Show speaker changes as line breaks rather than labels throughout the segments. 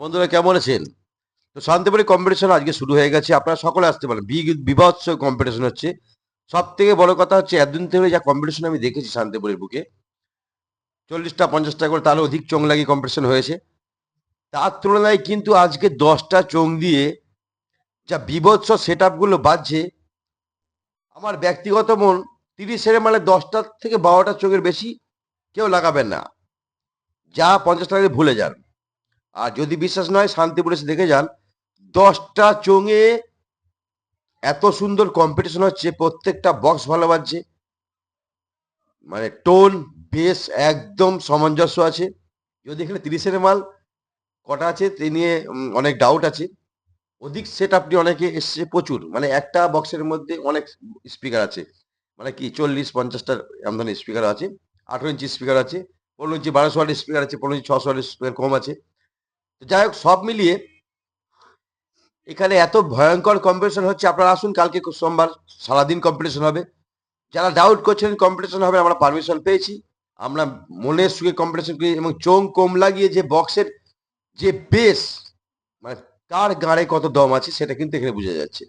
বন্ধুরা কেমন আছেন? তো শান্তিপুরে কম্পিটিশন আজকে শুরু হয়ে গেছে। আপনারা সকলে আসতে পারেন। বীভৎস কম্পিটিশন হচ্ছে। সবথেকে বড় কথা হচ্ছে এতদিন ধরে যা কম্পিটিশন আমি দেখেছি শান্তিপুরের বুকে ৪০টা ৫০টা করে তারও অধিক চোং লাগিয়ে কম্পিটিশন হয়েছে। তার তুলনায় কিন্তু আজকে ১০টা চোং দিয়ে যা বীভৎস সেটআপগুলো বাজছে, আমার ব্যক্তিগত মন ৩০ এর মানে ১০টা থেকে ১২টা চোঙের বেশি কেউ লাগাবেন না। যা ৫০ টাকা দিয়ে ভুলে যান। আর যদি বিশ্বাস না হয় শান্তিপুরে এসে দেখে যান ১০টা চোঙে এত সুন্দর কম্পিটিশন হচ্ছে, প্রত্যেকটা বক্স ভালো বাজছে, মানে টোন বেস একদম সামঞ্জস্য আছে। যদি এখানে ৩০-এর মাল কটা আছে তে নিয়ে অনেক ডাউট আছে। অধিক সেট আপনি অনেকে এসছে প্রচুর, মানে একটা বক্সের মধ্যে অনেক স্পিকার আছে, মানে কি ৪০-৫০টার আমদানি স্পিকার আছে, ১৮ ইঞ্চি স্পিকার আছে, ১৫ ইঞ্চি ১২০০ ওয়াটের স্পিকার আছে, ১৫ ইঞ্চি ৬০০ ওয়াটের স্পিকার কম আছে। তো যাই হোক সব মিলিয়ে এখানে এত ভয়ঙ্কর কম্পিটিশন হচ্ছে। আপনারা আসুন, কালকে সোমবার সারাদিন কম্পিটিশন হবে। যারা ডাউট করছেন কম্পিটিশন হবে, আমরা পারমিশন পেয়েছি। আমরা মনের সুখে কম্পিটিশন করি এবং চোং কম লাগিয়ে যে বক্সের যে বেস, মানে কার গাঁড়ে কত দম আছে সেটা কিন্তু এখানে বোঝা যাচ্ছে।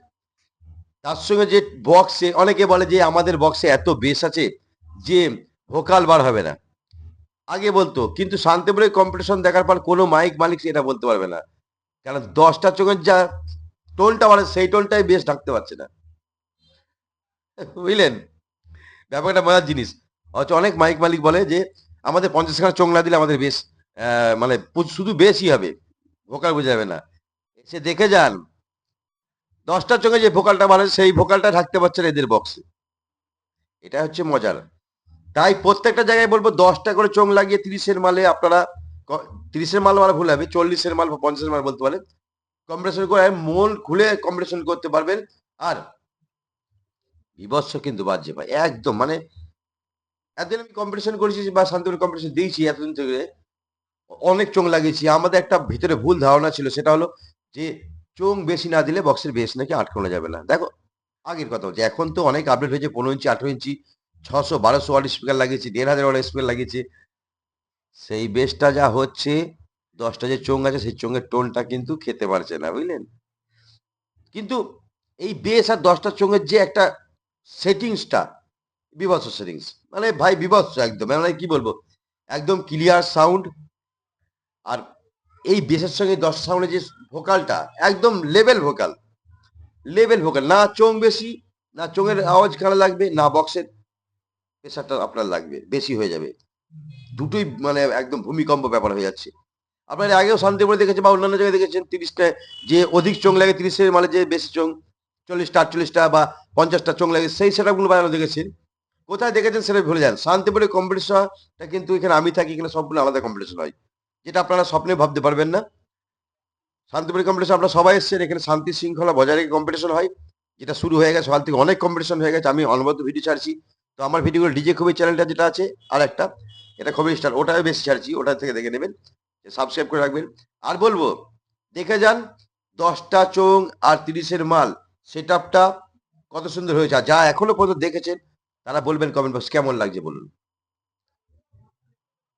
তার সঙ্গে যে বক্সে অনেকে বলে যে আমাদের বক্সে এত বেস আছে যে ভোকাল বার হবে না। আগে বলতো, কিন্তু শান্তিপুরের কম্পিটিশন দেখার পর কোনো মাইক মালিক এটা বলতে পারবে না, কারণ 10টা চোঙের যা টোনটা মানে সেই টোনটাই বেশ ঢাকতে পারছে না। বুঝলেন, ব্যাপারটা মজার জিনিস। অথচ অনেক মাইক মালিক বলে যে আমাদের 50 খানা চোং না দিলে আমাদের বেশ মানে শুধু বেশই হবে, ভোকাল বোঝা যাবে না। এসে দেখে যান 10টা চোঙে যে ভোকালটা মানে সেই ভোকালটা ঢাকতে পারছে না এদের বক্সে। এটা হচ্ছে মজার। তাই প্রত্যেকটা জায়গায় বলবো 10টা করে চোং লাগিয়ে 30-এর মালে আপনারা 30-এর মাল মানে ভুল হবে, 40-এর মাল বা 50-এর মাল বলতে পারেন, কম্পিটিশন করে মন খুলে কম্পিটিশন করতে পারবেন। আর বিভৎস কিন্তু বাজছে ভাই, একদম মানে এতদিন আমি কম্পিটিশন করেছি বা শান্তিপুর কম্পিটিশন দিয়েছি এতদিন থেকে, অনেক চোং লাগিয়েছি। আমাদের একটা ভিতরে ভুল ধারণা ছিল, সেটা হলো যে চোং বেশি না দিলে বক্সের বেস নাকি আটকানো যাবে না। দেখো আগের কথা বলছি, এখন তো অনেক আপডেট হয়েছে, 15 ইঞ্চি 18 ইঞ্চি 600 1200 ওয়াট স্পিকার লাগিয়েছি, 1500 ওয়াট স্পিকার লাগিয়েছি। সেই বেসটা যা হচ্ছে, 10টা যে চোং আছে সেই চোঙের টোনটা কিন্তু খেতে পারছে না, বুঝলেন। কিন্তু এই বেস আর 10টা চোঙের যে একটা সেটিংসটা, বিভৎস সেটিংস, মানে ভাই বিভৎস একদম, মানে কি বলবো, একদম ক্লিয়ার সাউন্ড। আর এই বেসের সঙ্গে 10 সাউন্ডের যে ভোকালটা, একদম লেভেল ভোকাল, লেভেল ভোকাল, না চোং বেশি, না চোঙের আওয়াজ খারাপ লাগবে, না বক্সের প্রেশারটা আপনার লাগবে বেশি হয়ে যাবে। দুটোই মানে একদম ভূমিকম্প ব্যাপার হয়ে যাচ্ছে। আপনার আগেও শান্তিপুরে দেখেছেন বা অন্যান্য জায়গায় দেখেছেন 30টা যে অধিক চোং লাগে, 30-এর মানে যে বেশি চোং 40টা 48টা বা 50টা চোং লাগে, সেই সেটআপগুলো বাজানো দেখেছেন। কোথায় দেখেছেন সেটা ভুলে যান। শান্তিপুরের কম্পিটিশনটা কিন্তু এখানে আমি থাকি, এখানে সম্পূর্ণ আলাদা কম্পিটিশন হয়, যেটা আপনারা স্বপ্নে ভাবতে পারবেন না। শান্তিপুরের কম্পিটিশন আপনারা সবাই এসেছেন, এখানে শান্তি শৃঙ্খলা বজায় রেখে কম্পিটিশন হয়, যেটা শুরু হয়ে গেছে। সকাল থেকে অনেক কম্পিটিশন হয়ে গেছে, আমি অনবরত ভিডিও ছাড়ছি। তো আমার ভিডিওগুলো ডিজে খুবই চ্যানেলটা যেটা আছে আর একটা, এটা খুবই স্টার, ওটাও বেশি ছাড়ছি, ওটা থেকে দেখে নেবেন, সাবস্ক্রাইব করে রাখবেন। আর বলবো দেখে যান 10টা চোং আর 30-এর মাল সেটআপটা কত সুন্দর হয়েছে। আর যা এখনো পর্যন্ত দেখেছেন তারা বলবেন কমেন্ট বক্স কেমন লাগছে বলুন।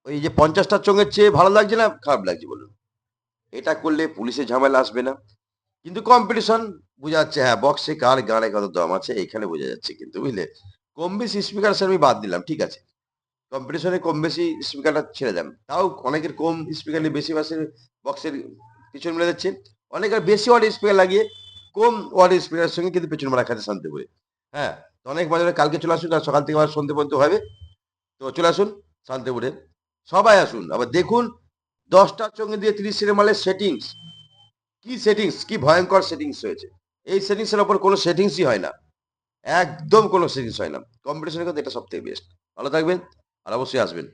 ওই যে 50টা চোঙের চেয়ে ভালো লাগছে না খারাপ লাগছে বলুন। এটা করলে পুলিশের ঝামেলা আসবে না, কিন্তু কম্পিটিশন বোঝা যাচ্ছে, হ্যাঁ বক্সে কার গানে কত দম আছে এইখানে বোঝা যাচ্ছে কিন্তু, বুঝলে। কম বেশি স্পিকার সে আমি বাদ দিলাম, ঠিক আছে, কম্পিটিশনে কম বেশি স্পিকারটা ছেড়ে দেন। তাও অনেকের কম স্পিকার নিয়ে বেশি বাসের বক্সের পিছন মেরে যাচ্ছে, অনেকের বেশি ওয়াটের স্পিকার লাগিয়ে কম ওয়াটের স্পিকারের সঙ্গে কিন্তু পেছন মারা খাচ্ছে শান্তিপুরে। হ্যাঁ, তো অনেক বাজারে কালকে চলে আসুন, আর সকাল থেকে আবার সন্ধ্যে পর্যন্ত হবে। তো চলে আসুন শান্তিপুরে, সবাই আসুন, আবার দেখুন 10টার সঙ্গে দিয়ে 30-এর মালের সেটিংস, কি সেটিংস, কি ভয়ঙ্কর সেটিংস হয়েছে। এই সেটিংসের ওপর কোনো সেটিংসই হয় না, একদম কোনো সেটিংস হয় না। কম্পিটিশনের কথা এটা সবথেকে বেস্ট। ভালো থাকবেন আর অবশ্যই আসবেন।